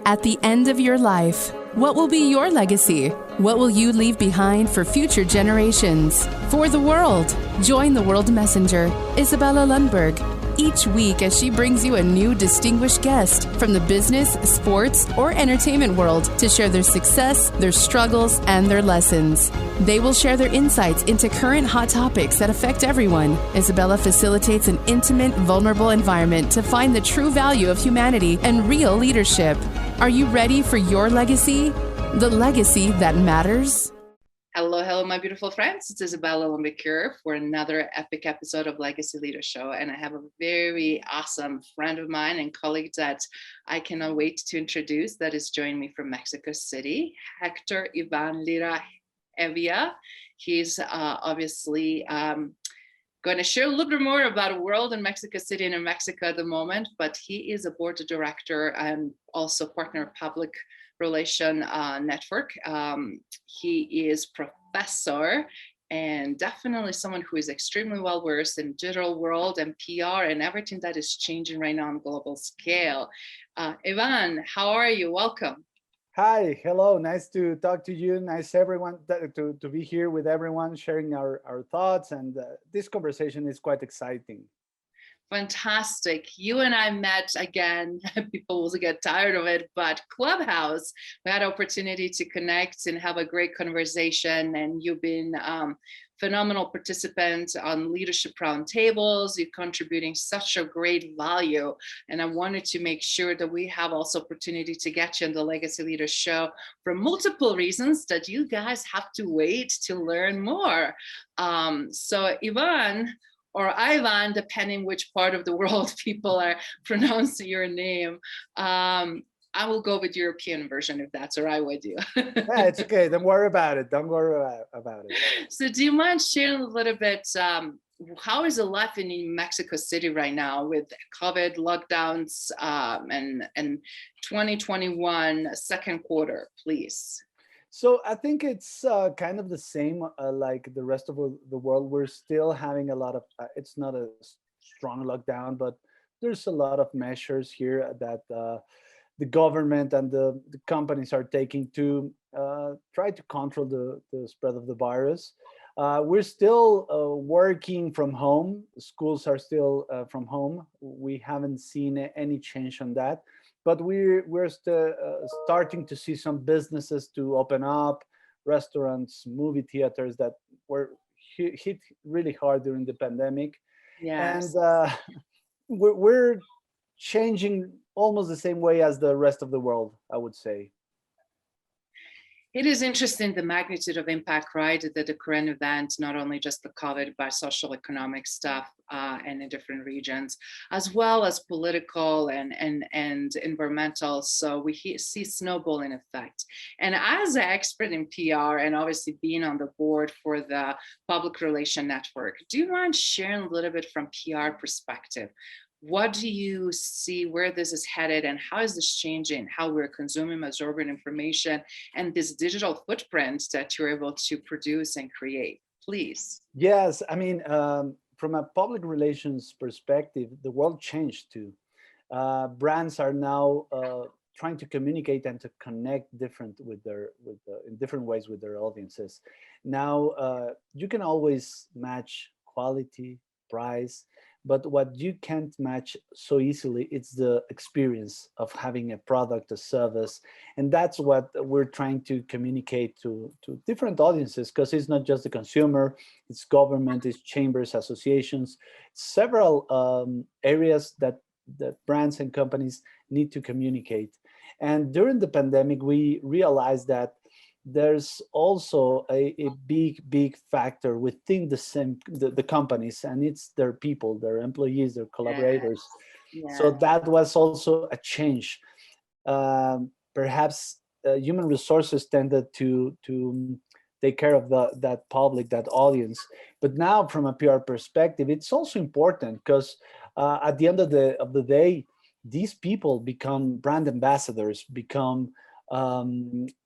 At the end of your life, what will be your legacy? What will you leave behind for future generations? For the world, join the World Messenger, Izabela Lundberg, each week as she brings you a new distinguished guest from the business, sports, or entertainment world to share their success, their struggles, and their lessons. They will share their insights into current hot topics that affect everyone. Izabela facilitates an intimate, vulnerable environment to find the true value of humanity and real leadership. Are you ready for your legacy? The legacy that matters? Hello, my beautiful friends. It's Izabela Lundberg here for another epic episode of Legacy Leadersh Show. And I have a very awesome friend of mine and colleague that I cannot wait to introduce that is joining me from Mexico City, Héctor Iván Lira Hevia. He's obviously going to share a little bit more about a world in Mexico City and in Mexico at the moment, but he is a board director and also partner of public relation network. He is professor and definitely someone who is extremely well versed in digital world and PR and everything that is changing right now on a global scale. Ivan, how are you? Welcome. Hi, hello. Nice to talk to you. Nice everyone to be here with everyone, sharing our thoughts. And this conversation is quite exciting. Fantastic. You and I met again, people will get tired of it, but Clubhouse, we had opportunity to connect and have a great conversation. And you've been phenomenal participant on leadership roundtables. You're contributing such a great value. And I wanted to make sure that we have also opportunity to get you on the Legacy Leadersh Show for multiple reasons that you guys have to wait to learn more. So Ivan, or Ivan, depending which part of the world people are pronouncing your name. I will go with European version if that's all right with you. Yeah, it's okay. Don't worry about it. Don't worry about it. So do you mind sharing a little bit, how is the life in Mexico City right now with COVID lockdowns and 2021 second quarter, please? So I think it's kind of the same like the rest of the world. We're still having a lot of, it's not a strong lockdown, but there's a lot of measures here that the government and the companies are taking to try to control the spread of the virus. We're still working from home. Schools are still from home. We haven't seen any change on that. But we're starting to see some businesses to open up, restaurants, movie theaters that were hit really hard during the pandemic. Yes. And we're changing almost the same way as the rest of the world, I would say. It is interesting the magnitude of impact, right? That the current event, not only just the COVID, but social economic stuff and in different regions, as well as political and environmental. So we see snowballing effect. And as an expert in PR and obviously being on the board for the public relation network, do you mind sharing a little bit from PR perspective? What do you see where this is headed and how is this changing how we're consuming, absorbing information and this digital footprint that you're able to produce and create? Please. Yes, I mean, from a public relations perspective, the world changed too. Brands are now trying to communicate and to connect in different ways with their audiences. Now, you can always match quality, price, but what you can't match so easily, it's the experience of having a product, a service. And that's what we're trying to communicate to different audiences, because it's not just the consumer, it's government, it's chambers, associations, several areas that brands and companies need to communicate. And during the pandemic, we realized that there's also a big factor within the companies, and it's their people, their employees, their collaborators. Yeah. So that was also a change. Perhaps human resources tended to take care of that public, that audience. But now, from a PR perspective, it's also important because at the end of the day, these people become brand ambassadors, become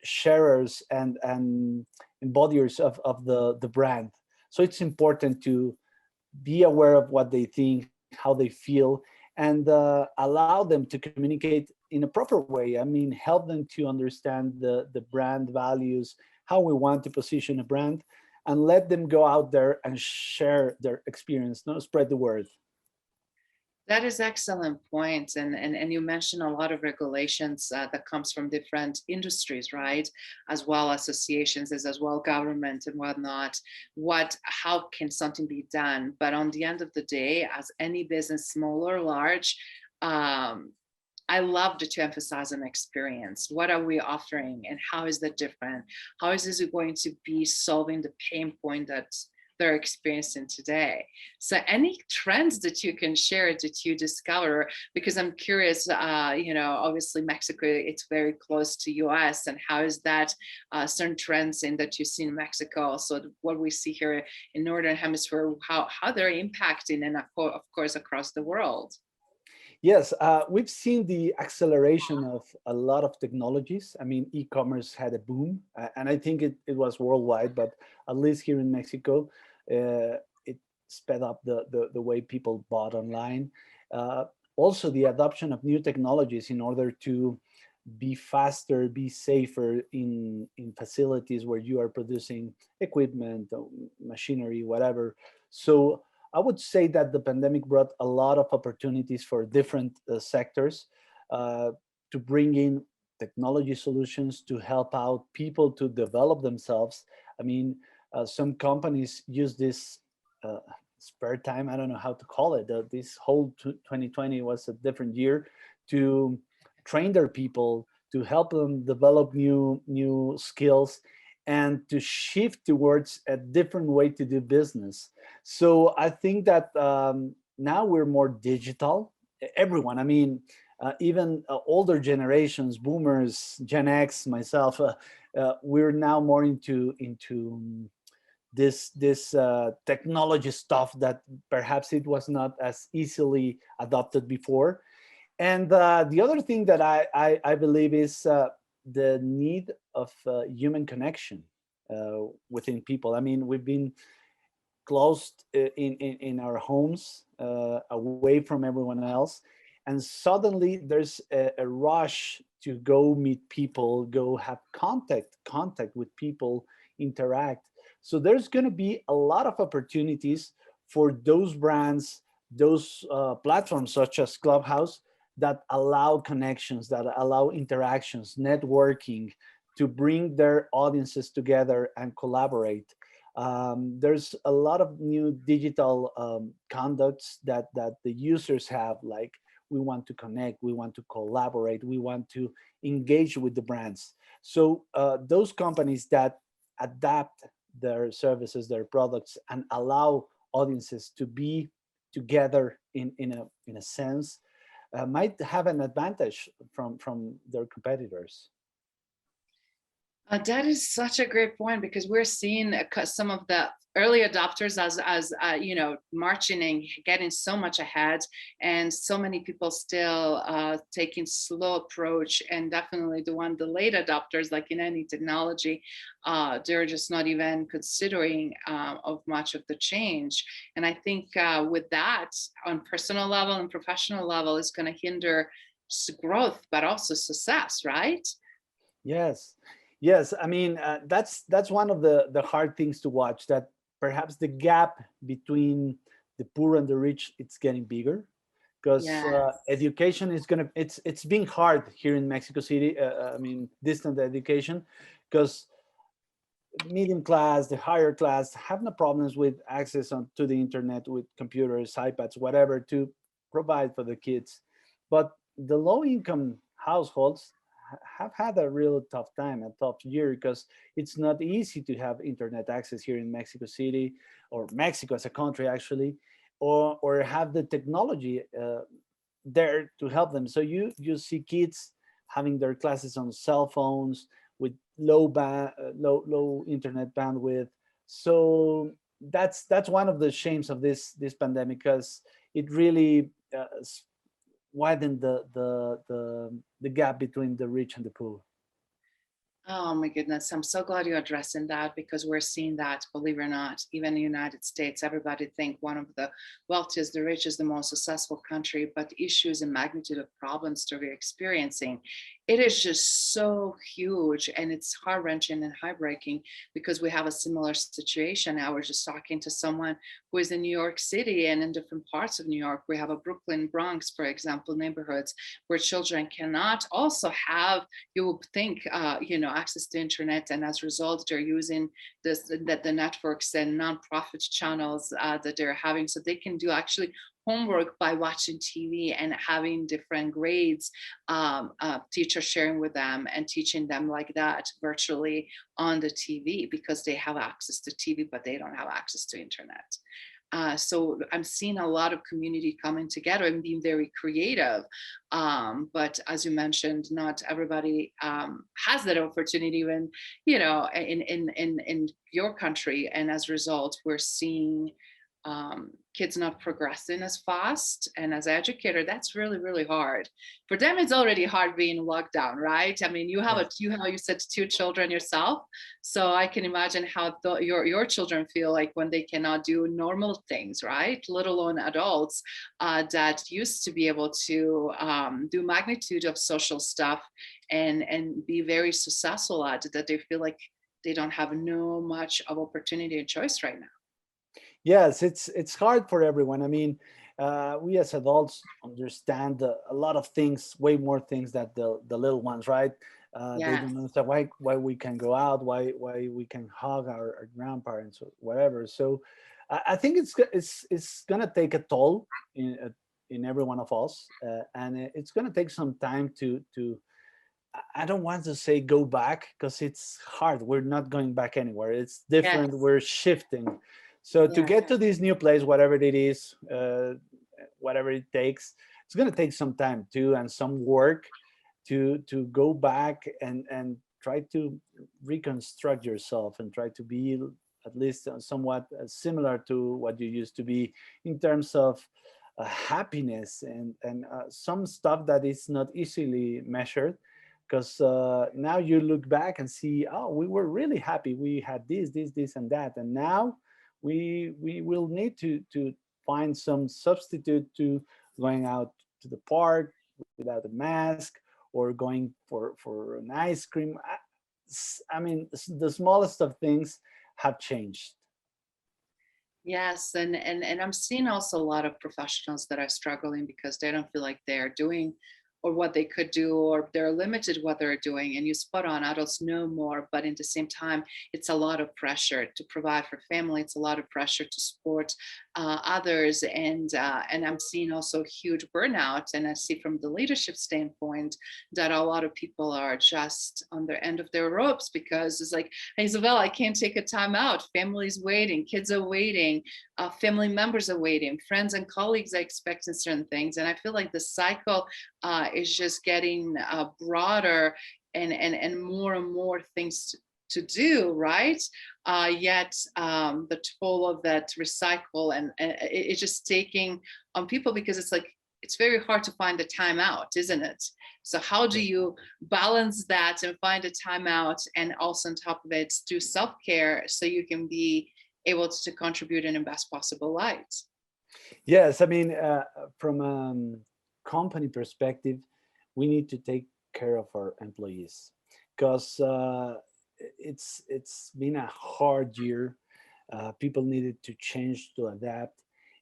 sharers and embodiers of the brand. So it's important to be aware of what they think, how they feel, and allow them to communicate in a proper way. I mean, help them to understand the brand values, how we want to position a brand, and let them go out there and share their experience, not spread the word. That is excellent point. And you mentioned a lot of regulations that comes from different industries, right? As well associations, as well government and whatnot. How can something be done? But on the end of the day, as any business, small or large, I love to emphasize an experience. What are we offering and how is that different? How is this going to be solving the pain point that they're experiencing today? So any trends that you can share that you discover, because I'm curious, obviously Mexico, it's very close to US, and how is that certain trends in that you see in Mexico, so what we see here in Northern Hemisphere, how they're impacting, and of course across the world. Yes, we've seen the acceleration of a lot of technologies. I mean, e-commerce had a boom, and I think it was worldwide, but at least here in Mexico, it sped up the way people bought online. Also, the adoption of new technologies in order to be faster, be safer in facilities where you are producing equipment, machinery, whatever. So I would say that the pandemic brought a lot of opportunities for different sectors to bring in technology solutions to help out people to develop themselves. I mean, some companies use this spare time, I don't know how to call it. This whole 2020 was a different year to train their people, to help them develop new skills, and to shift towards a different way to do business. So I think that now we're more digital. Everyone, I mean, even older generations, boomers, Gen X, myself, we're now more into this technology stuff that perhaps it was not as easily adopted before. And the other thing that I believe is the need of human connection within people. I mean, we've been closed in our homes, away from everyone else, and suddenly there's a rush to go meet people, go have contact with people, interact. So there's going to be a lot of opportunities for those brands, those platforms such as Clubhouse, that allow connections, that allow interactions, networking, to bring their audiences together and collaborate. There's a lot of new digital conducts that the users have, like we want to connect, we want to collaborate, we want to engage with the brands. So those companies that adapt their services, their products, and allow audiences to be together in a sense, might have an advantage from their competitors. That is such a great point, because we're seeing some of the early adopters as marching and getting so much ahead, and so many people still taking slow approach, and definitely the late adopters, like in any technology, they're just not even considering of much of the change. And I think with that, on personal level and professional level, is going to hinder growth, but also success, right? Yes, I mean, that's one of the hard things to watch, that perhaps the gap between the poor and the rich, it's getting bigger, because Yes. education is gonna, it's being hard here in Mexico City. I mean, distant education, because medium class, the higher class, have no problems with access to the internet, with computers, iPads, whatever, to provide for the kids. But the low income households have had a real tough time, a tough year, because it's not easy to have internet access here in Mexico City, or Mexico as a country actually, or have the technology there to help them. So you see kids having their classes on cell phones with low internet bandwidth. So that's one of the shames of this pandemic, because it really widened the gap between the rich and the poor. Oh my goodness. I'm so glad you're addressing that, because we're seeing that, believe it or not, even in the United States, everybody think one of the wealthiest, the richest, the most successful country, but the issues and magnitude of problems that we're experiencing, it is just so huge, and it's heart-wrenching and heartbreaking, because we have a similar situation. I was just talking to someone who is in New York City, and in different parts of New York, we have a Brooklyn, Bronx, for example, neighborhoods where children cannot also have, you would think, access to internet, and as a result, they're using the networks and nonprofit channels that they're having, so they can do actually homework by watching TV and having different grades, teachers sharing with them and teaching them like that virtually on the TV, because they have access to TV, but they don't have access to internet. So I'm seeing a lot of community coming together and being very creative. But as you mentioned, not everybody has that opportunity when, in your country. And as a result, we're seeing kids not progressing as fast. And as an educator, that's really, really hard. For them, it's already hard being locked down, right? I mean, you said 2 children yourself. So I can imagine how your children feel like when they cannot do normal things, right? Let alone adults that used to be able to do magnitude of social stuff and be very successful at it, that they feel like they don't have no much of opportunity and choice right now. Yes, it's hard for everyone. I mean, we as adults understand a lot of things, way more things that the little ones, right? They Yes. don't understand why we can go out, why we can hug our grandparents or whatever. So I think it's gonna take a toll in every one of us, and it's gonna take some time to. I don't want to say go back because it's hard. We're not going back anywhere. It's different. Yes. We're shifting. So to Yeah. get to this new place, whatever it is, whatever it takes, it's going to take some time too and some work to go back and try to reconstruct yourself and try to be at least somewhat similar to what you used to be in terms of happiness and some stuff that is not easily measured because now you look back and see, oh, we were really happy, we had this and that, and now we will need to find some substitute to going out to the park without a mask or going for an ice cream. I mean, the smallest of things have changed. Yes, and I'm seeing also a lot of professionals that are struggling because they don't feel like they're doing or what they could do, or they're limited what they're doing. And you spot on, adults know more, but at the same time, it's a lot of pressure to provide for family. It's a lot of pressure to support others, and I'm seeing also huge burnout. And I see from the leadership standpoint that a lot of people are just on the end of their ropes because it's like, hey, Izabela, I can't take a time out. Family's waiting, kids are waiting, family members are waiting, friends and colleagues are expecting certain things. And I feel like the cycle is just getting broader and more things to do, right? Yet the toll of that recycle and it's just taking on people because it's like, it's very hard to find a time out, isn't it? So how do you balance that and find a time out, and also on top of it do self-care so you can be able to contribute in the best possible light? Yes, I mean, from a company perspective, we need to take care of our employees because it's been a hard year. People needed to change to adapt,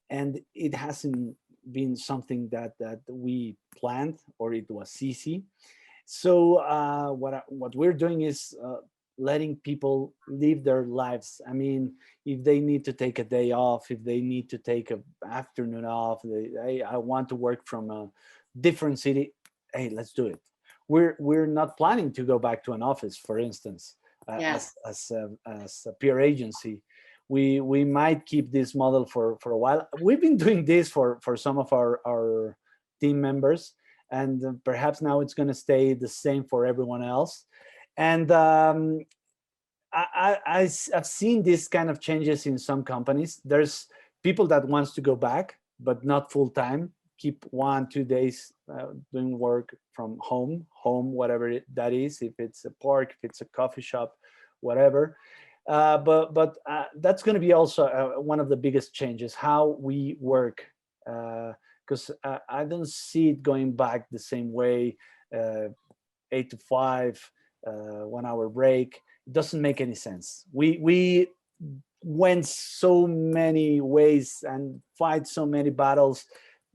and it hasn't been something that we planned or it was easy. So what we're doing is letting people live their lives. I mean, if they need to take a day off, if they need to take an afternoon off, hey, I want to work from a different city. Hey, let's do it. We're not planning to go back to an office, for instance, Yes. as a peer agency. We might keep this model for a while. We've been doing this for some of our team members, and perhaps now it's going to stay the same for everyone else. And I've seen these kind of changes in some companies. There's people that wants to go back, but not full time. keep 1-2 days doing work from home, whatever that is, if it's a park, if it's a coffee shop, whatever. But that's going to be also one of the biggest changes, how we work, because I don't see it going back the same way, 8 to 5, 1 hour break. It doesn't make any sense. We went so many ways and fight so many battles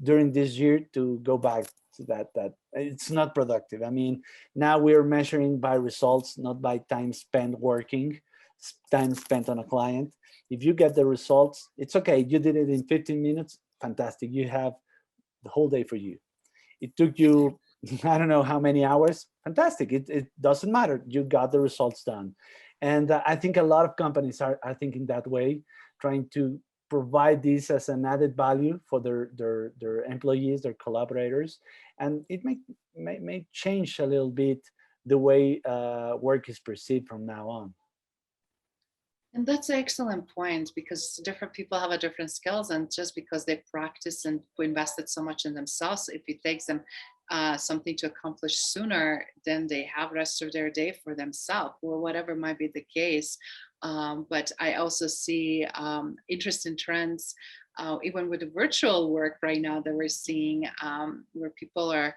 during this year to go back to that it's not productive. I mean, now we're measuring by results, not by time spent working, time spent on a client. If you get the results, it's okay. You did it in 15 minutes, fantastic. You have the whole day for you. It took you I don't know how many hours, fantastic. It doesn't matter. You got the results done. And I think a lot of companies are thinking that way, trying to provide this as an added value for their employees, their collaborators. And it may change a little bit the way work is perceived from now on. And that's an excellent point, because different people have a different skills, and just because they practice and invested so much in themselves, if it takes them something to accomplish sooner, then they have rest of their day for themselves, or whatever might be the case. But I also see interesting trends, even with the virtual work right now that we're seeing, where people are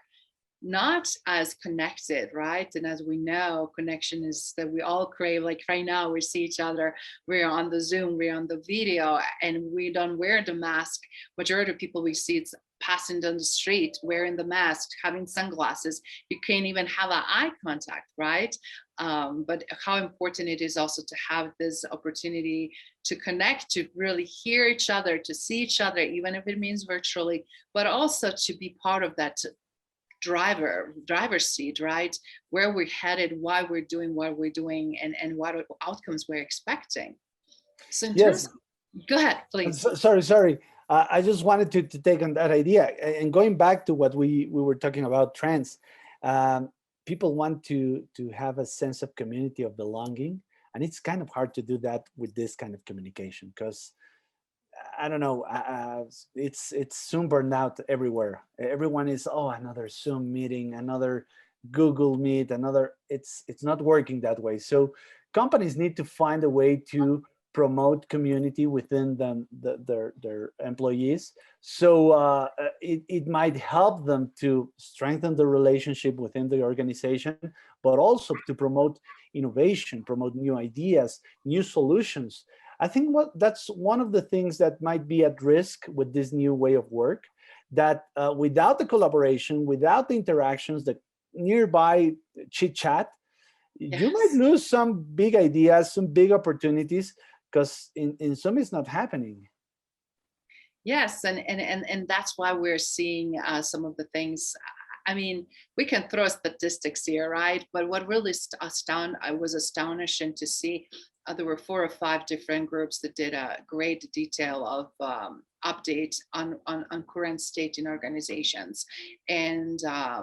not as connected, right? And as we know, connection is that we all crave. Like right now, we see each other, we're on the Zoom, we're on the video, and we don't wear the mask. Majority of people we see, it's passing down the street, wearing the mask, having sunglasses. You can't even have an eye contact, right? But how important it is also to have this opportunity to connect, to really hear each other, to see each other, even if it means virtually, but also to be part of that driver's seat, right? Where we're headed, why we're doing what we're doing, and what outcomes we're expecting. So in terms of, go ahead, please. Sorry. I just wanted to take on that idea, and going back to what we were talking about, trends. People want to have a sense of community, of belonging, and it's kind of hard to do that with this kind of communication, because I don't know, it's Zoom burnout everywhere. Everyone is, another Zoom meeting, another Google Meet, another. It's not working that way. So companies need to find a way to promote community within them, their employees. So it might help them to strengthen the relationship within the organization, but also to promote innovation, promote new ideas, new solutions. I think that's one of the things that might be at risk with this new way of work, that without the collaboration, without the interactions, the nearby chit chat, you might lose some big ideas, some big opportunities, because in some it's not happening. Yes, and that's why we're seeing some of the things. I mean, we can throw statistics here, right? But what really was astonishing to see, there were 4 or 5 different groups that did a great detail of updates on current state in organizations, and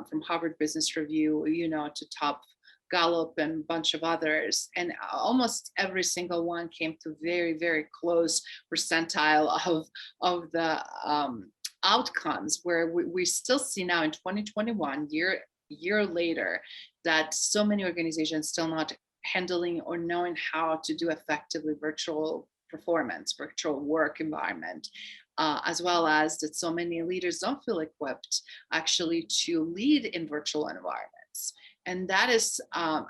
from Harvard Business Review, to top Gallup and a bunch of others, and almost every single one came to very, very close percentile of the outcomes, where we still see now in 2021, year later, that so many organizations still not handling or knowing how to do effectively virtual performance, virtual work environment, as well as that so many leaders don't feel equipped actually to lead in virtual environments. And that is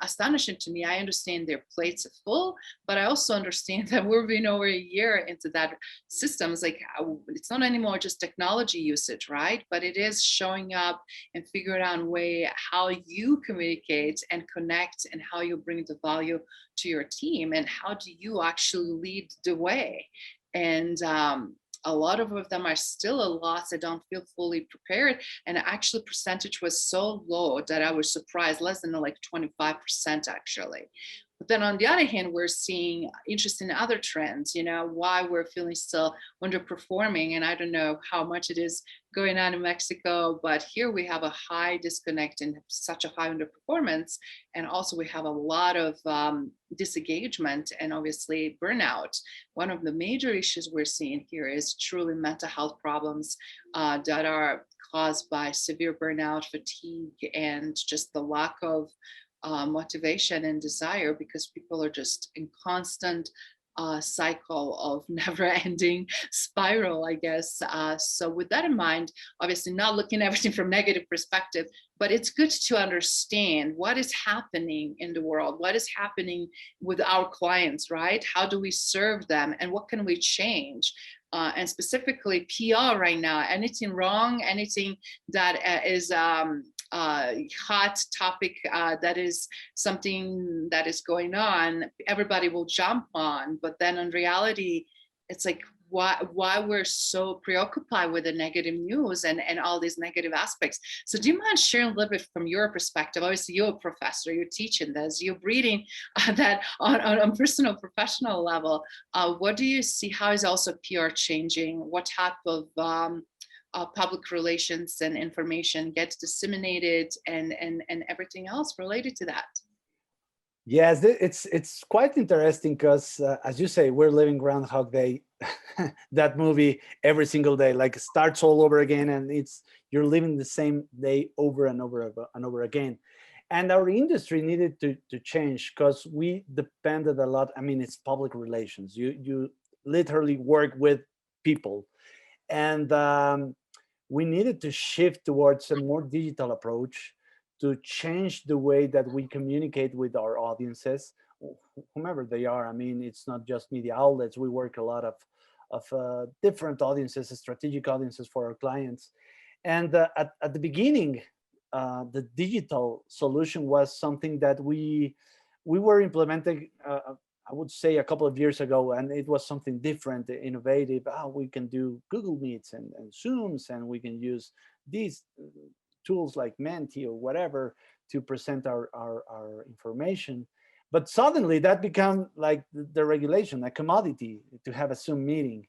astonishing to me. I understand their plates are full, but I also understand that we're being over a year into that system. It's like, it's not anymore just technology usage, right? But it is showing up and figuring out a way how you communicate and connect, and how you bring the value to your team, and how do you actually lead the way. And a lot of them are still a loss. They don't feel fully prepared. And actually percentage was so low that I was surprised, less than like 25% actually. But then on the other hand, we're seeing interesting other trends, why we're feeling still underperforming. And I don't know how much it is going on in Mexico, but here we have a high disconnect and such a high underperformance. And also we have a lot of disengagement and obviously burnout. One of the major issues we're seeing here is truly mental health problems that are caused by severe burnout, fatigue, and just the lack of motivation and desire, because people are just in constant cycle of never-ending spiral, I guess. So with that in mind, obviously not looking at everything from negative perspective, but it's good to understand what is happening in the world, what is happening with our clients, right? How do we serve them, and what can we change? And specifically PR right now, anything wrong, anything that is hot topic, that is something that is going on, everybody will jump on. But then in reality, it's like, why we're so preoccupied with the negative news and all these negative aspects. So do you mind sharing a little bit from your perspective? Obviously, you're a professor, you're teaching this, you're breeding that on personal, professional level. What do you see? How is also PR changing? What type of public relations and information gets disseminated, and everything else related to that? Yes, it's quite interesting because, as you say, we're living Groundhog Day, that movie every single day, like it starts all over again, and you're living the same day over and over and over again. And our industry needed to change because we depended a lot. I mean, it's public relations. You literally work with people, and we needed to shift towards a more digital approach to change the way that we communicate with our audiences, whomever they are. I mean, it's not just media outlets. We work a lot of different audiences, strategic audiences for our clients. And at the beginning, the digital solution was something that we were implementing, I would say, a couple of years ago, and it was something different, innovative. We can do Google Meets and Zooms, and we can use these tools like Menti or whatever to present our information. But suddenly that became like the regulation, a commodity to have a Zoom meeting.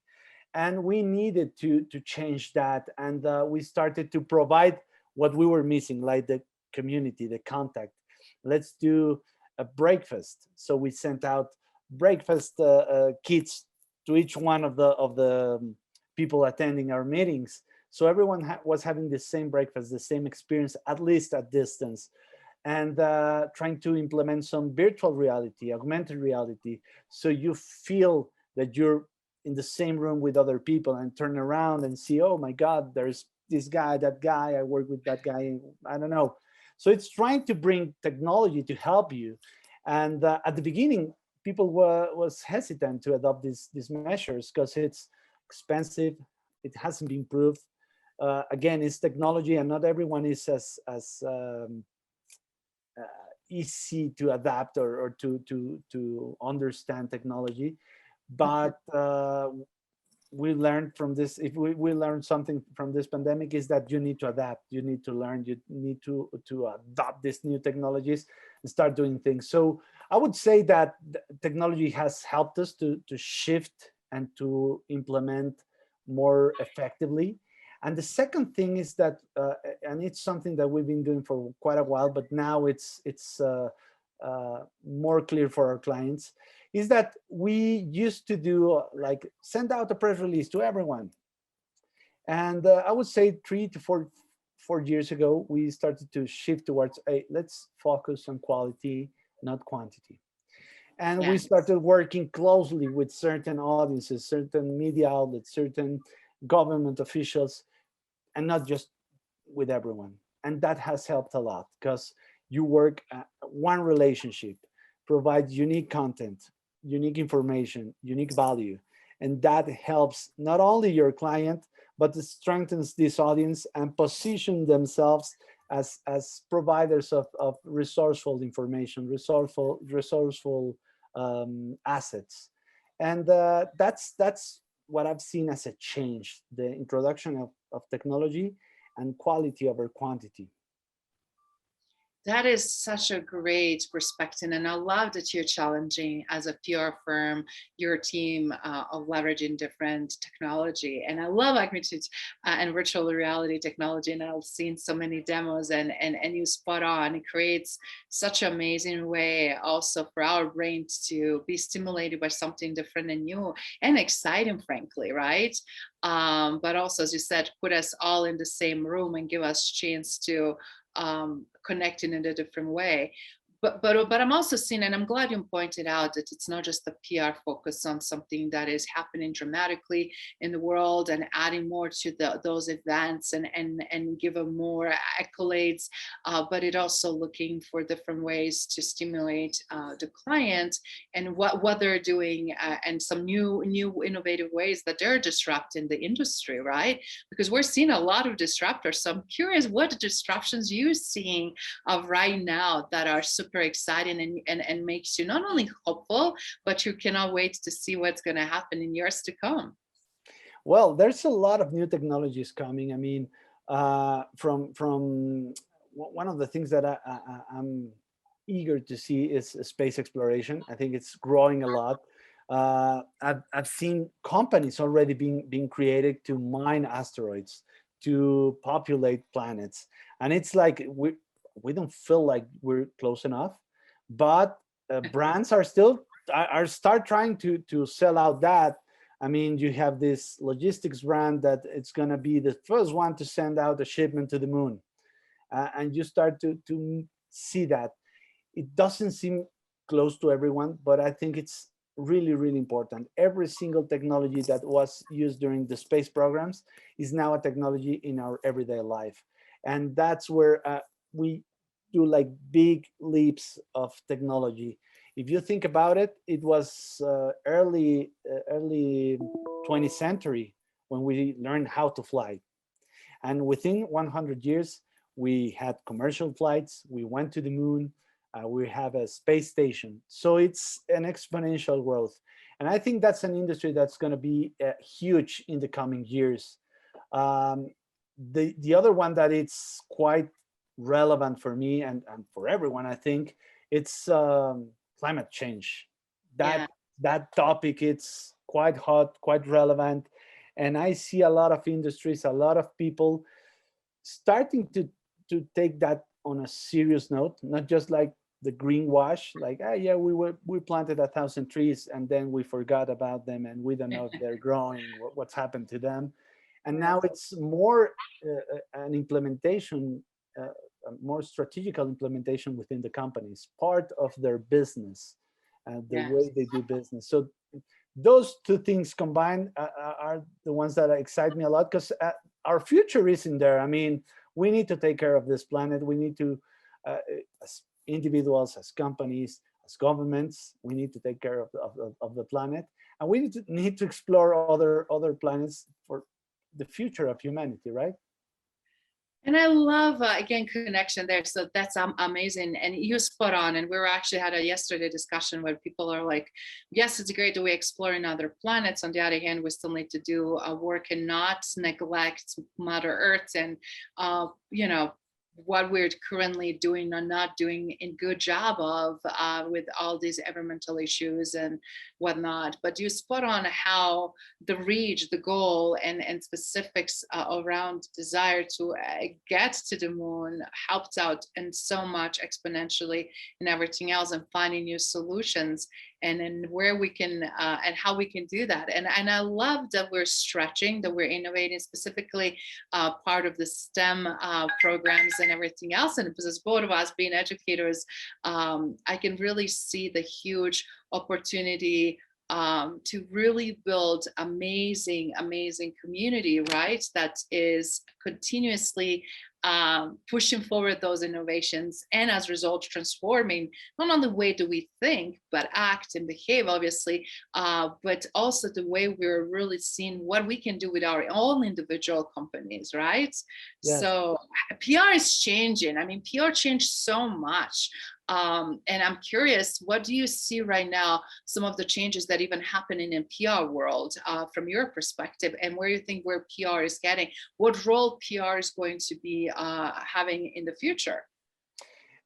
And we needed to change that. And we started to provide what we were missing, like the community, the contact. Let's do a breakfast. So we sent out breakfast kits to each one of the people attending our meetings. So everyone was having the same breakfast, the same experience, at least at distance, and trying to implement some virtual reality, augmented reality, so you feel that you're in the same room with other people and turn around and see, oh my God, there's this guy, that guy, I work with that guy, I don't know. So it's trying to bring technology to help you. And at the beginning, people was hesitant to adopt these measures because it's expensive, it hasn't been proved. Again, it's technology, and not everyone is as easy to adapt or to understand technology. But we learned from this, if we learned something from this pandemic, is that you need to adapt, you need to learn, you need to adopt these new technologies and start doing things. So I would say that technology has helped us to shift and to implement more effectively. And the second thing is that, and it's something that we've been doing for quite a while, but now it's more clear for our clients, is that we used to do like send out a press release to everyone. And I would say 3 to 4 years ago, we started to shift towards, hey, let's focus on quality, not quantity. And we started working closely with certain audiences, certain media outlets, certain government officials, and not just with everyone. And that has helped a lot because you work one relationship, provide unique content, unique information, unique value. And that helps not only your client, but it strengthens this audience and position themselves as providers of resourceful information, resourceful assets. And that's what I've seen as a change, the introduction of technology and quality over quantity. That is such a great perspective. And I love that you're challenging as a PR firm, your team of leveraging different technology. And I love augmented and virtual reality technology. And I've seen so many demos and you spot on. It creates such an amazing way also for our brains to be stimulated by something different and new and exciting, frankly, right? But also, as you said, put us all in the same room and give us chance to connecting in a different way. But I'm also seeing, and I'm glad you pointed out that it's not just the PR focus on something that is happening dramatically in the world and adding more to those events and give them more accolades, but it also looking for different ways to stimulate the client and what they're doing and some new innovative ways that they're disrupting the industry, right? Because we're seeing a lot of disruptors. So I'm curious what disruptions you're seeing of right now that are super exciting and makes you not only hopeful, but you cannot wait to see what's going to happen in years to come. Well, there's a lot of new technologies coming. I mean, from one of the things that I'm eager to see is space exploration. I think it's growing a lot. I've seen companies already being created to mine asteroids, to populate planets, and it's like we don't feel like we're close enough, but brands are still are start trying to sell out that. I mean, you have this logistics brand that it's going to be the first one to send out a shipment to the moon, and you start to see that it doesn't seem close to everyone, but I think it's really, really important. Every single technology that was used during the space programs is now a technology in our everyday life, and that's where we do like big leaps of technology. If you think about it, it was early 20th century when we learned how to fly, and within 100 years we had commercial flights, we went to the moon, we have a space station. So it's an exponential growth, and I think that's an industry that's going to be huge in the coming years. The other one that it's quite relevant for me and for everyone, I think, it's climate change. That Yeah. that topic, it's quite hot, quite relevant, and I see a lot of industries, a lot of people starting to take that on a serious note, not just like the greenwash, like, ah, yeah, we planted 1,000 trees and then we forgot about them and we don't know if they're growing, what's happened to them. And now it's more an implementation, a more strategical implementation within the companies, part of their business, the way Yes. they do business. So those two things combined are the ones that excite me a lot, because our future is in there. I mean, we need to take care of this planet. We need to, as individuals, as companies, as governments, we need to take care of the planet, and we need to explore other planets for the future of humanity, right? And I love again connection there. So that's amazing, and you spot on. And we were actually had a yesterday discussion where people are like, "Yes, it's great that we're exploring other planets. On the other hand, we still need to do work and not neglect Mother Earth and you know what we're currently doing or not doing a good job of with all these environmental issues and whatnot." But you spot on how the reach, the goal, and specifics around desire to get to the moon helped out and so much exponentially in everything else and finding new solutions and then where we can and how we can do that. And I love that we're stretching, that we're innovating, specifically part of the STEM programs and everything else. And because both of us being educators, I can really see the huge opportunity to really build amazing, amazing community, right? That is continuously pushing forward those innovations and as a result transforming not only the way that we think but act and behave, obviously, but also the way we're really seeing what we can do with our own individual companies, right? Yes. So PR is changing. I mean, PR changed so much. And I'm curious, what do you see right now, some of the changes that even happening in PR world from your perspective, and where you think where PR is getting, what role PR is going to be having in the future?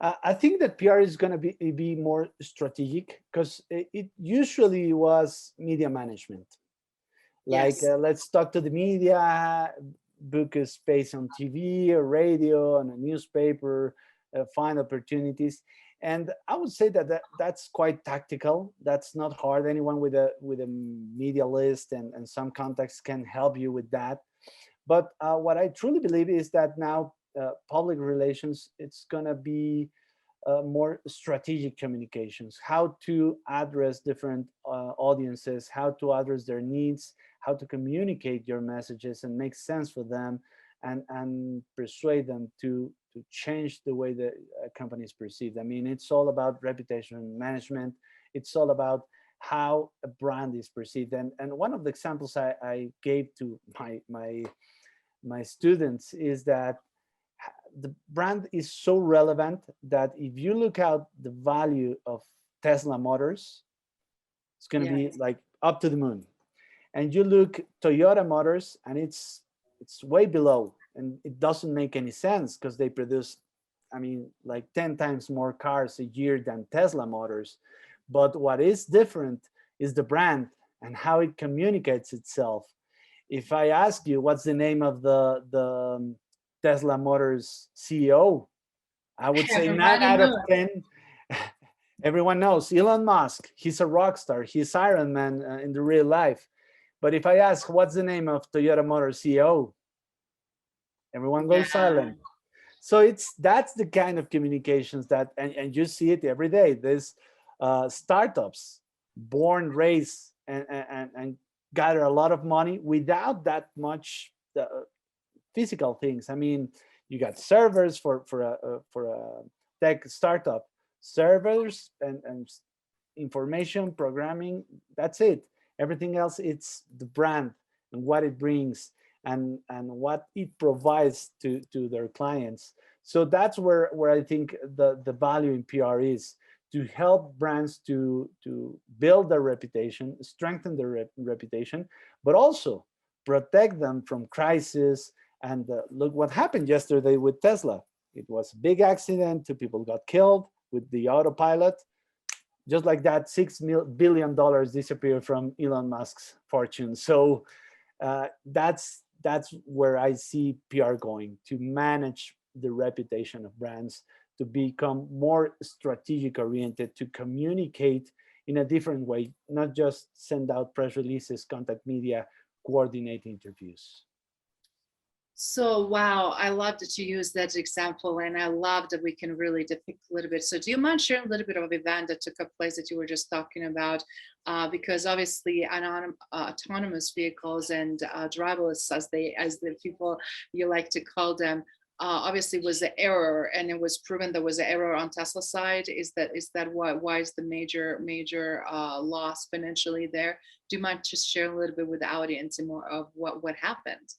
I think that PR is going to be more strategic because it usually was media management. Like, Yes. let's talk to the media, book a space on TV or radio and a newspaper, find opportunities. And I would say that, that's quite tactical. That's not hard. Anyone with a media list and some contacts can help you with that. But what I truly believe is that now, public relations, it's going to be more strategic communications, how to address different audiences, how to address their needs, how to communicate your messages and make sense for them, and persuade them to change the way the company is perceived. I mean, it's all about reputation management. It's all about how a brand is perceived. And one of the examples I gave to my students is that the brand is so relevant that if you look out the value of Tesla Motors, it's going to be Yes. like up to the moon. And you look Toyota Motors, and it's way below, and it doesn't make any sense because they produce, I mean, like 10 times more cars a year than Tesla Motors. But what is different is the brand and how it communicates itself. If I ask you what's the name of the Tesla Motors CEO, I would say nine Everybody out of knows. 10. Everyone knows Elon Musk. He's a rock star. He's Iron Man in the real life. But if I ask what's the name of Toyota Motors CEO, everyone Yeah. goes silent. So that's the kind of communications that, and you see it every day. There's startups born, raised, and gather a lot of money without that much physical things. I mean, you got servers for a tech startup, servers and information programming. That's it. Everything else, it's the brand and what it brings and what it provides to their clients. So that's where I think the value in PR is, to help brands to build their reputation, strengthen their reputation, but also protect them from crisis. And look what happened yesterday with Tesla. It was a big accident. Two people got killed with the autopilot. Just like that, $6 billion disappeared from Elon Musk's fortune. So that's where I see PR going, to manage the reputation of brands, to become more strategic oriented, to communicate in a different way, not just send out press releases, contact media, coordinate interviews. So, wow, I love that you use that example, and I love that we can really depict a little bit. So, do you mind sharing a little bit of an event that took place that you were just talking about? Because obviously, autonomous vehicles and driverless, as the people you like to call them, obviously was the error, and it was proven there was an error on Tesla side. Is that why is the major loss financially there? Do you mind just sharing a little bit with the audience and more of what happened?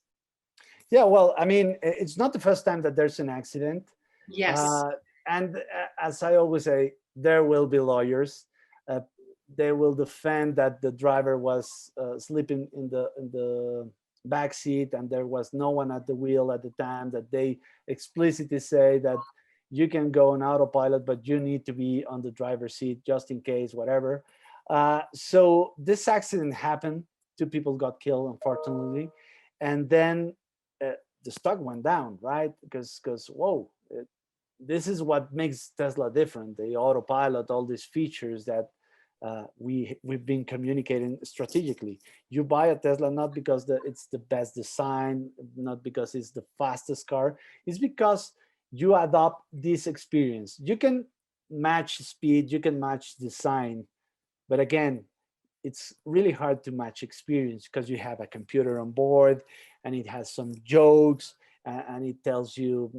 Yeah, well, I mean, it's not the first time that there's an accident. Yes. Uh, and as I always say, there will be lawyers. Uh, they will defend that the driver was sleeping in the back seat and there was no one at the wheel at the time. That they explicitly say that you can go on autopilot, but you need to be on the driver's seat just in case, whatever. So this accident happened. Two people got killed, unfortunately, and then uh, the stock went down, right? Because whoa, this is what makes Tesla different. The autopilot, all these features that we've been communicating strategically. You buy a Tesla not because it's the best design, not because it's the fastest car. It's because you adopt this experience. You can match speed, you can match design, but again, it's really hard to match experience because you have a computer on board and it has some jokes and it tells you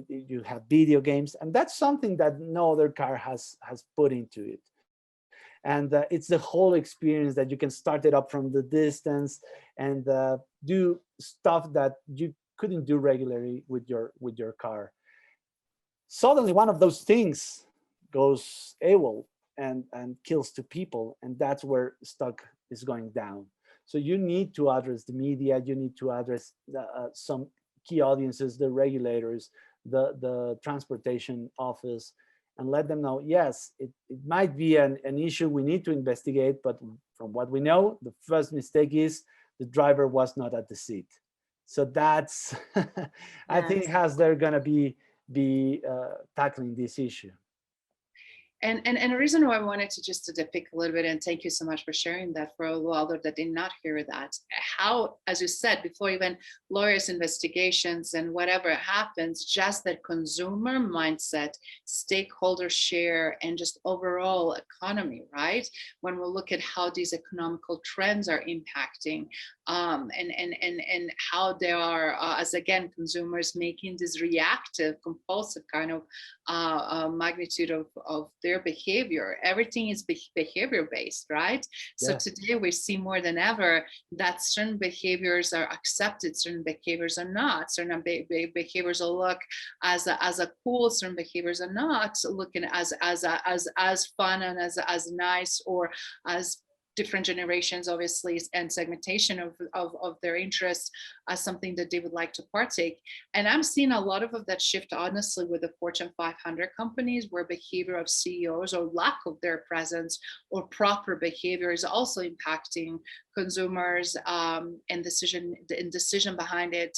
you have video games, and that's something that no other car has put into it. And it's the whole experience that you can start it up from the distance and do stuff that you couldn't do regularly with your car. Suddenly one of those things goes AWOL and kills two people, and that's where stock is going down. So you need to address the media, you need to address some key audiences, the regulators, the transportation office, and let them know, yes, it might be an issue we need to investigate, but from what we know, the first mistake is the driver was not at the seat. So that's, I think, Yes. how they're going to be tackling this issue. And the reason why I wanted to just to depict a little bit, and thank you so much for sharing that for a lot that did not hear that, how, as you said before, even lawyers' investigations and whatever happens, just that consumer mindset, stakeholder share, and just overall economy, right? When we look at how these economical trends are impacting, and how they are, as again, consumers making this reactive, compulsive kind of magnitude of their behavior. Everything is behavior based, right? So Yeah. today we see more than ever that certain behaviors are accepted, certain behaviors are not. Certain behaviors will look as a cool, certain behaviors are not looking as fun and as nice, or as different generations, obviously, and segmentation of their interests as something that they would like to partake. And I'm seeing a lot of that shift, honestly, with the Fortune 500 companies, where behavior of CEOs or lack of their presence or proper behavior is also impacting consumers, and decision behind it.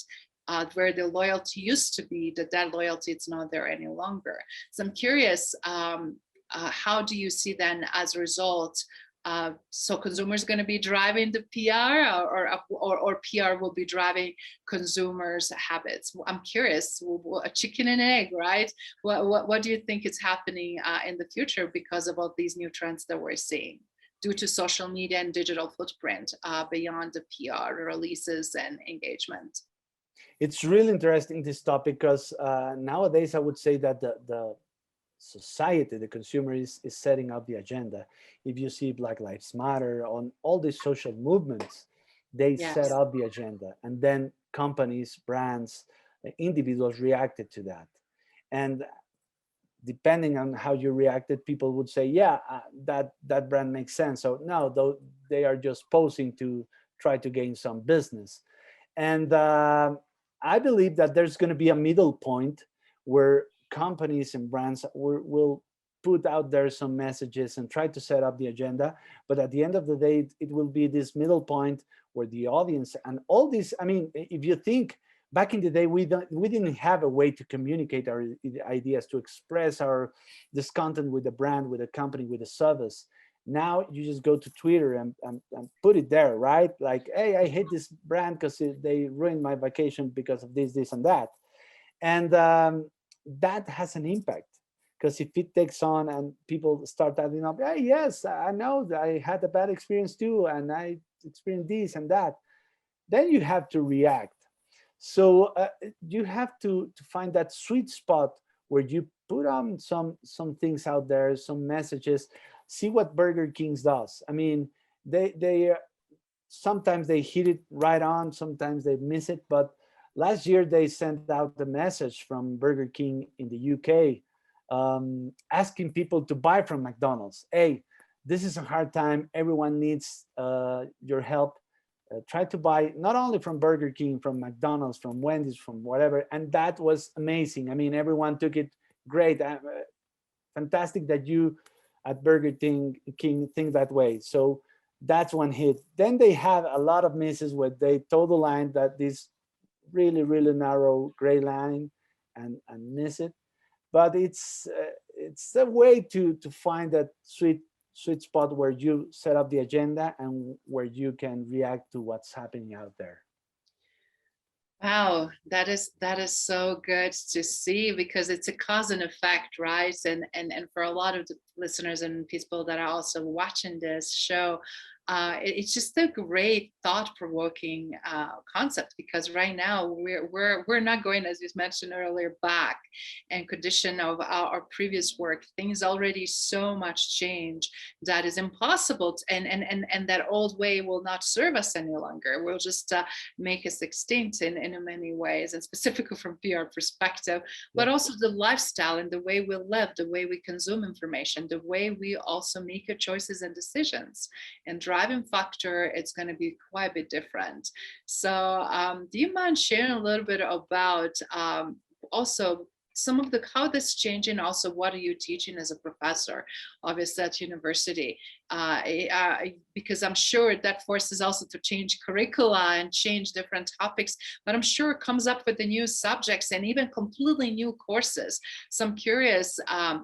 Where the loyalty used to be, that loyalty, it's not there any longer. So I'm curious, how do you see then, as a result, so consumers going to be driving the PR, or PR will be driving consumers' habits? I'm curious, a chicken and egg, right? What do you think is happening in the future because of all these new trends that we're seeing due to social media and digital footprint, beyond the PR releases and engagement? It's really interesting, this topic, because nowadays I would say that the society, the consumer is setting up the agenda. If you see Black Lives Matter, on all these social movements, they set Yes. up the agenda, and then companies, brands, individuals reacted to that. And depending on how you reacted, people would say, yeah, that brand makes sense. So no, though, they are just posing to try to gain some business. And I believe that there's going to be a middle point where companies and brands will put out there some messages and try to set up the agenda. But at the end of the day, it will be this middle point where the audience and all this, I mean, if you think back in the day, we didn't have a way to communicate our ideas, to express this content with the brand, with the company, with the service. Now you just go to Twitter and put it there, right? Like, hey, I hate this brand because they ruined my vacation because of this, and that. And that has an impact, because if it takes on and people start adding up, hey, yes, I know that I had a bad experience too, and I experienced this and that, then you have to react. So you have to find that sweet spot where you put on some things out there, some messages. See what Burger King does. I mean, they sometimes they hit it right on, sometimes they miss it. But last year they sent out the message from Burger King in the UK, asking people to buy from McDonald's. Hey, this is a hard time. Everyone needs your help. Try to buy not only from Burger King, from McDonald's, from Wendy's, from whatever. And that was amazing. I mean, everyone took it great. Fantastic that you at Burger King think that way. So that's one hit. Then they have a lot of misses where they toe the line, that this really, really narrow gray line, and miss it. But it's a way to find that sweet spot where you set up the agenda and where you can react to what's happening out there. Wow, that is so good to see, because it's a cause and effect, right? And for a lot of the listeners and people that are also watching this show, it's just a great thought-provoking concept, because right now we're not going, as you mentioned earlier, back and condition of our previous work. Things already so much change that is impossible to, and that old way will not serve us any longer. Will just make us extinct in many ways, and specifically from PR perspective, but also the lifestyle and the way we live, the way we consume information, the way we also make our choices and decisions. And driving factor, it's going to be quite a bit different. So do you mind sharing a little bit about also some of the how this changing, also what are you teaching as a professor, obviously at university, because I'm sure that forces also to change curricula and change different topics, but I'm sure it comes up with the new subjects and even completely new courses. So I'm curious,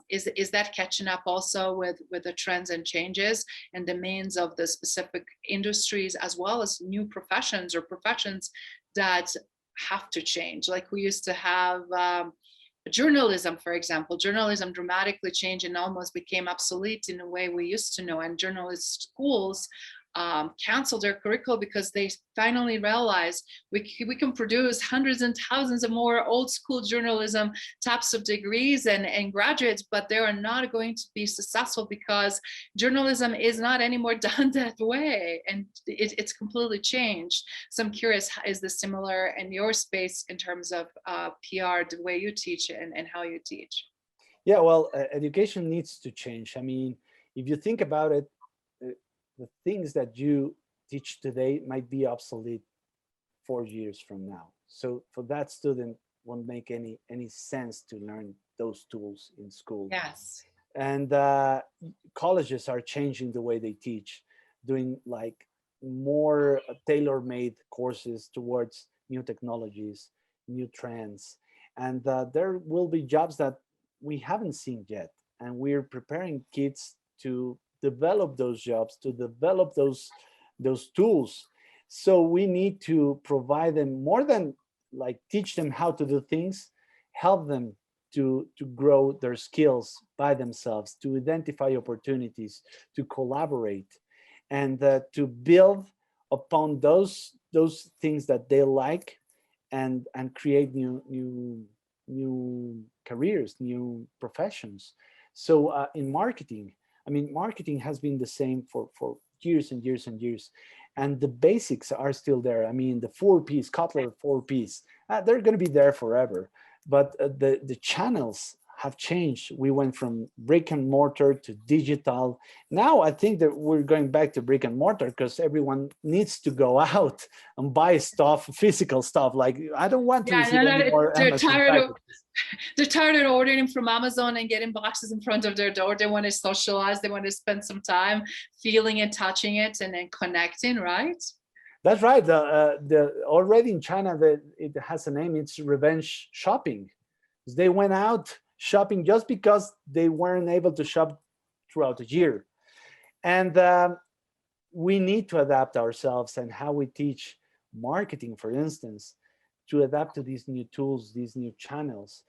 is that catching up also with the trends and changes and demands of the specific industries, as well as new professions or professions that have to change? Like we used to have journalism, for example. Journalism dramatically changed and almost became obsolete in a way we used to know. And journalist schools canceled their curriculum because they finally realized we can produce hundreds and thousands of more old school journalism types of degrees and graduates, but they are not going to be successful because journalism is not anymore done that way, and it's completely changed. So I'm curious, is this similar in your space in terms of PR, the way you teach and how you teach? Yeah, well, education needs to change. I mean, if you think about it, the things that you teach today might be obsolete 4 years from now. So for that student, won't make any sense to learn those tools in school. Yes. And colleges are changing the way they teach, doing like more tailor-made courses towards new technologies, new trends, and there will be jobs that we haven't seen yet, and we're preparing kids to develop those jobs, to develop those tools. So we need to provide them more than like teach them how to do things, help them to grow their skills by themselves, to identify opportunities, to collaborate, and to build upon those things that they like, and create new careers, new professions. So in marketing, I mean, marketing has been the same for years and years and years, and the basics are still there. I mean, the 4 Ps, Kotler 4 Ps, they're going to be there forever. But the channels have changed. We went from brick and mortar to digital. Now I think that we're going back to brick and mortar because everyone needs to go out and buy stuff, physical stuff. Like, I don't want to receive any more Amazon packages. They're tired of ordering from Amazon and getting boxes in front of their door. They want to socialize. They want to spend some time feeling and touching it and then connecting, right? That's right. Already in China, it has a name. It's revenge shopping. They went out shopping just because they weren't able to shop throughout the year. And we need to adapt ourselves and how we teach marketing, for instance, to adapt to these new tools, these new channels.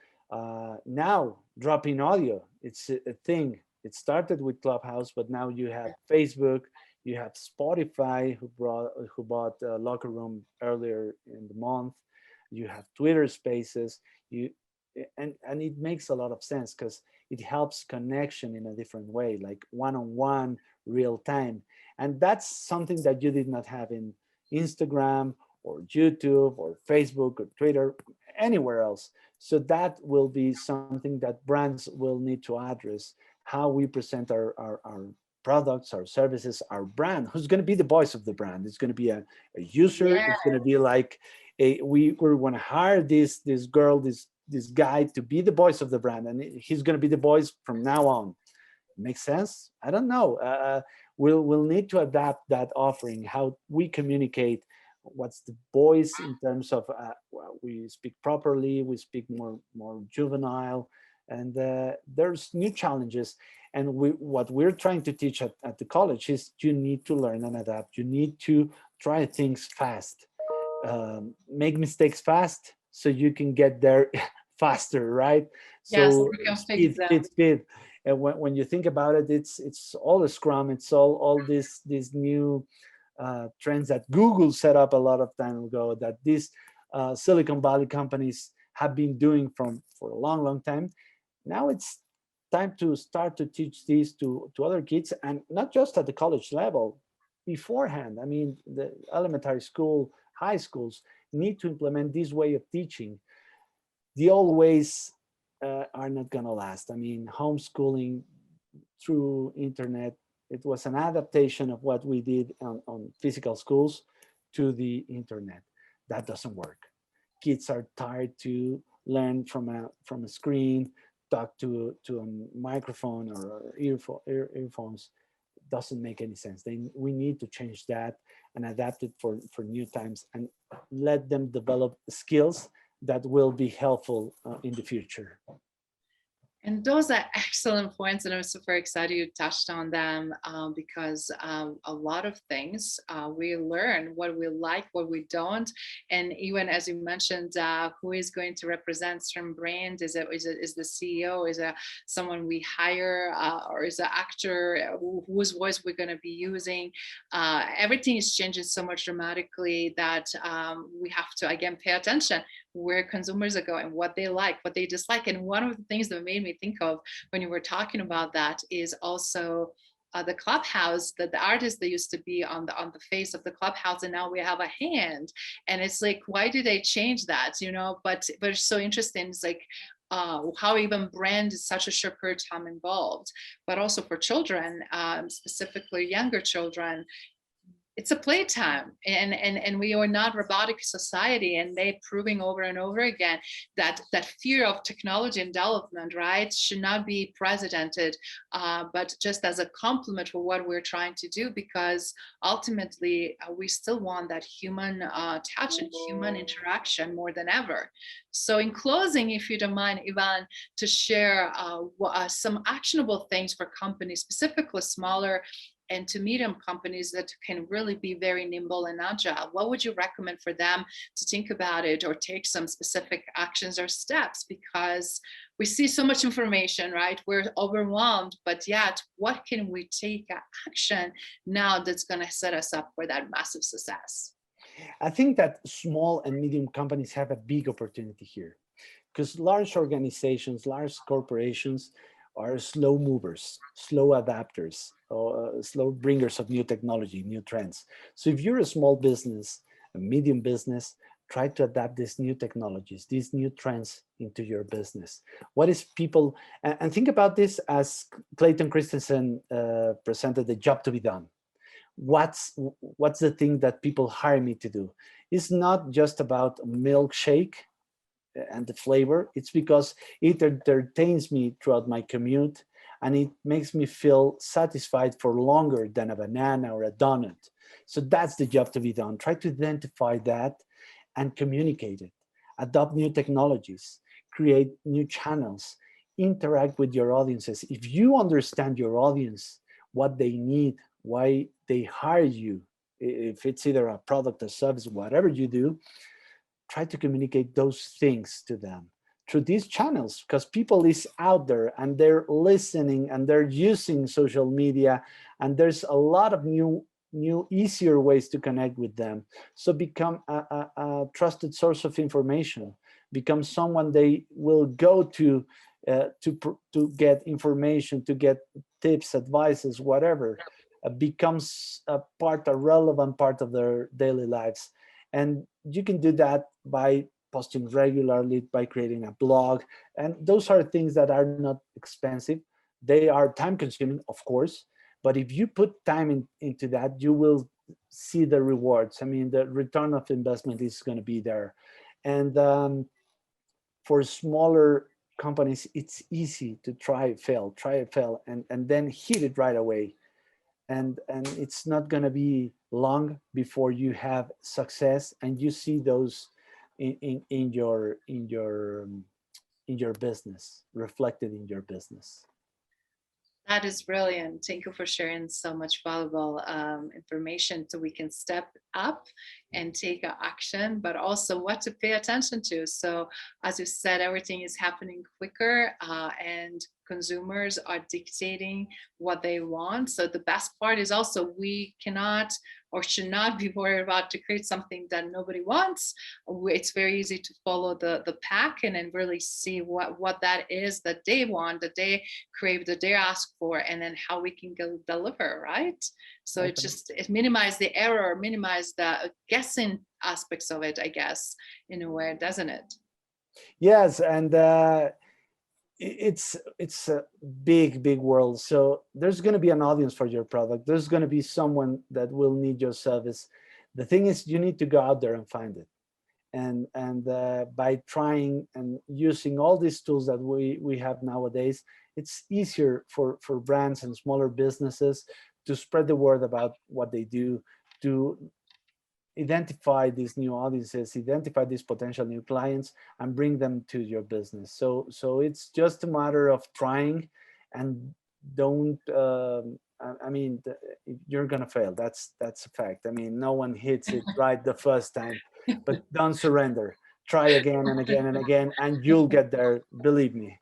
Now, dropping audio, it's a thing. It started with Clubhouse, but now you have Facebook, you have Spotify, who bought Locker Room earlier in the month. You have Twitter Spaces. And it makes a lot of sense because it helps connection in a different way, like one-on-one, real time. And that's something that you did not have in Instagram or YouTube or Facebook or Twitter, anywhere else. So that will be something that brands will need to address, how we present our products, our services, our brand. Who's going to be the voice of the brand? It's going to be a user. Yeah. It's going to be like we want to hire this girl, this guy to be the voice of the brand, and he's going to be the voice from now on. Makes sense? I don't know. We'll need to adapt that offering, how we communicate, what's the voice in terms of we speak properly, we speak more juvenile, and there's new challenges. And what we're trying to teach at the college is you need to learn and adapt. You need to try things fast, make mistakes fast, so you can get there faster, right? So yes, speed. And when you think about it, it's all a Scrum. It's all these new trends that Google set up a lot of time ago, that these Silicon Valley companies have been doing for a long time. Now it's time to start to teach these to other kids, and not just at the college level, beforehand. I mean, the elementary school, high schools need to implement this way of teaching. The old ways are not going to last. I mean, homeschooling through internet, it was an adaptation of what we did on physical schools to the internet. That doesn't work. Kids are tired to learn from a screen, talk to a microphone or earphones. Doesn't make any sense. We need to change that and adapt it for new times, and let them develop skills that will be helpful in the future. And those are excellent points, and I'm super excited you touched on them, because a lot of things we learn what we like, what we don't, and even as you mentioned, who is going to represent certain brand? Is the CEO? Is it someone we hire, or is an actor whose voice we're going to be using? Everything is changing so much dramatically that we have to again pay attention where consumers are going, what they like, what they dislike. And one of the things that made me think of when you were talking about that is also the clubhouse, that the artists that used to be on the face of the clubhouse, and now we have a hand. And it's like, why did they change that? But it's so interesting. It's like how even brand is such a short period of time involved, but also for children, specifically younger children. It's a playtime, and we are not robotic society, and they proving over and over again that fear of technology and development, right, should not be precedented, but just as a complement for what we're trying to do, because ultimately we still want that human touch and human interaction more than ever. So in closing, if you don't mind, Ivan, to share some actionable things for companies, specifically smaller and to medium companies that can really be very nimble and agile, what would you recommend for them to think about it or take some specific actions or steps? Because we see so much information, right? We're overwhelmed, but yet what can we take action now that's going to set us up for that massive success? I think that small and medium companies have a big opportunity here, because large organizations, large corporations are slow movers, slow adapters, slow bringers of new technology, new trends. So if you're a small business, a medium business, try to adapt these new technologies, these new trends into your business. What is people, and think about this as Clayton Christensen presented the job to be done. What's the thing that people hire me to do? It's not just about milkshake and the flavor. It's because it entertains me throughout my commute, and it makes me feel satisfied for longer than a banana or a donut. So that's the job to be done. Try to identify that and communicate it. Adopt new technologies, create new channels, interact with your audiences. If you understand your audience, what they need, why they hire you, if it's either a product or service, whatever you do, try to communicate those things to them through these channels, because people is out there and they're listening and they're using social media, and there's a lot of new easier ways to connect with them. So become a trusted source of information, become someone they will go to get information, to get tips, advices, whatever, becomes a relevant part of their daily lives. And you can do that by posting regularly, by creating a blog. And those are things that are not expensive. They are time consuming, of course, but if you put time into that, you will see the rewards. I mean, the return of investment is going to be there. And for smaller companies, it's easy to try, fail, and then hit it right away. And it's not going to be long before you have success and you see those in your business, reflected in your business. That is brilliant. Thank you for sharing so much valuable information so we can step up and take action, but also what to pay attention to. So as you said, everything is happening quicker and consumers are dictating what they want. So the best part is also we cannot or should not be worried about to create something that nobody wants. It's very easy to follow the pack and then really see what that is that they want, that they crave, that they ask for, and then how we can go deliver, right? So okay. It minimize the error, minimize the guessing aspects of it, I guess, in a way, doesn't it? Yes, and it's a big world. So there's going to be an audience for your product. There's going to be someone that will need your service. The thing is, you need to go out there and find it. and by trying and using all these tools that we have nowadays, it's easier for brands and smaller businesses to spread the word about what they do, to identify these new audiences, identify these potential new clients, and bring them to your business. So it's just a matter of trying, and don't. I mean, you're gonna fail. That's a fact. I mean, no one hits it right the first time, but don't surrender. Try again and again and again, and you'll get there. Believe me.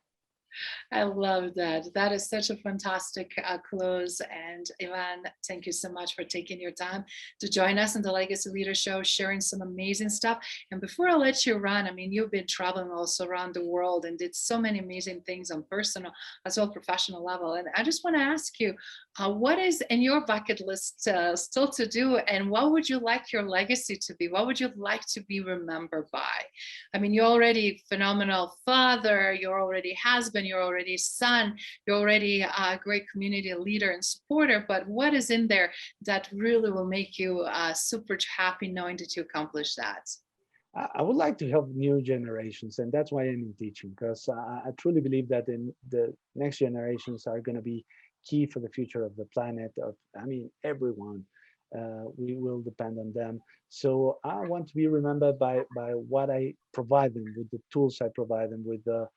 I love that. That is such a fantastic close. And Ivan, thank you so much for taking your time to join us in the Legacy Leadersh Show, sharing some amazing stuff. And before I let you run, I mean, you've been traveling also around the world and did so many amazing things on personal as well professional level. And I just want to ask you, what is in your bucket list still to do? And what would you like your legacy to be? What would you like to be remembered by? I mean, you're already a phenomenal father, you're already husband, you're already son, you're already a great community leader and supporter, but what is in there that really will make you super happy knowing that you accomplished that? I would like to help new generations, and that's why I'm in teaching, because I truly believe that in the next generations are going to be key for the future of the planet. I mean, everyone. We will depend on them. So I want to be remembered by what I provide them, with the tools I provide them, with the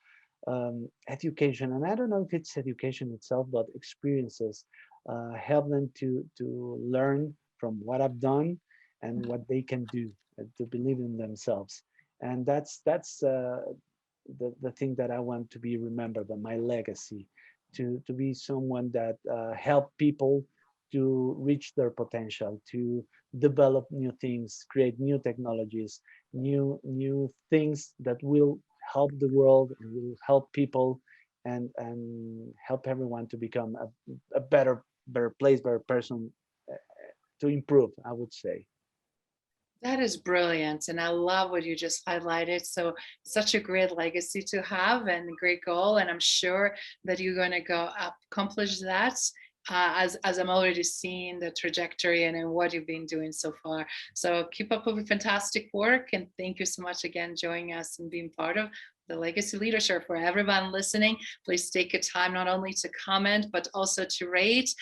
education. And I don't know if it's education itself, but experiences. Help them to learn from what I've done and what they can do, to believe in themselves. And that's the thing that I want to be remembered by, my legacy, to be someone that help people to reach their potential, to develop new things, create new technologies, new things that will help the world and will help people, and help everyone to become a better place, better person, to improve, I would say. That is brilliant. And I love what you just highlighted. So, such a great legacy to have and a great goal. And I'm sure that you're going to go accomplish that. As I'm already seeing the trajectory and what you've been doing so far. So keep up with the fantastic work. And thank you so much again joining us and being part of the Legacy Leadersh Show. For everyone listening, please take a time not only to comment, but also to rate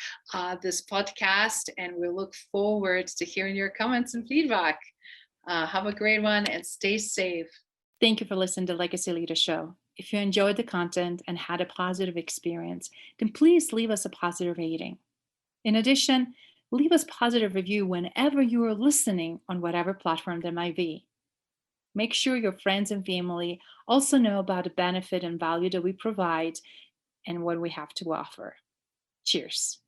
this podcast. And we look forward to hearing your comments and feedback. Have a great one and stay safe. Thank you for listening to Legacy Leadersh Show. If you enjoyed the content and had a positive experience, then please leave us a positive rating. In addition, leave us a positive review whenever you are listening on whatever platform there might be. Make sure your friends and family also know about the benefit and value that we provide and what we have to offer. Cheers.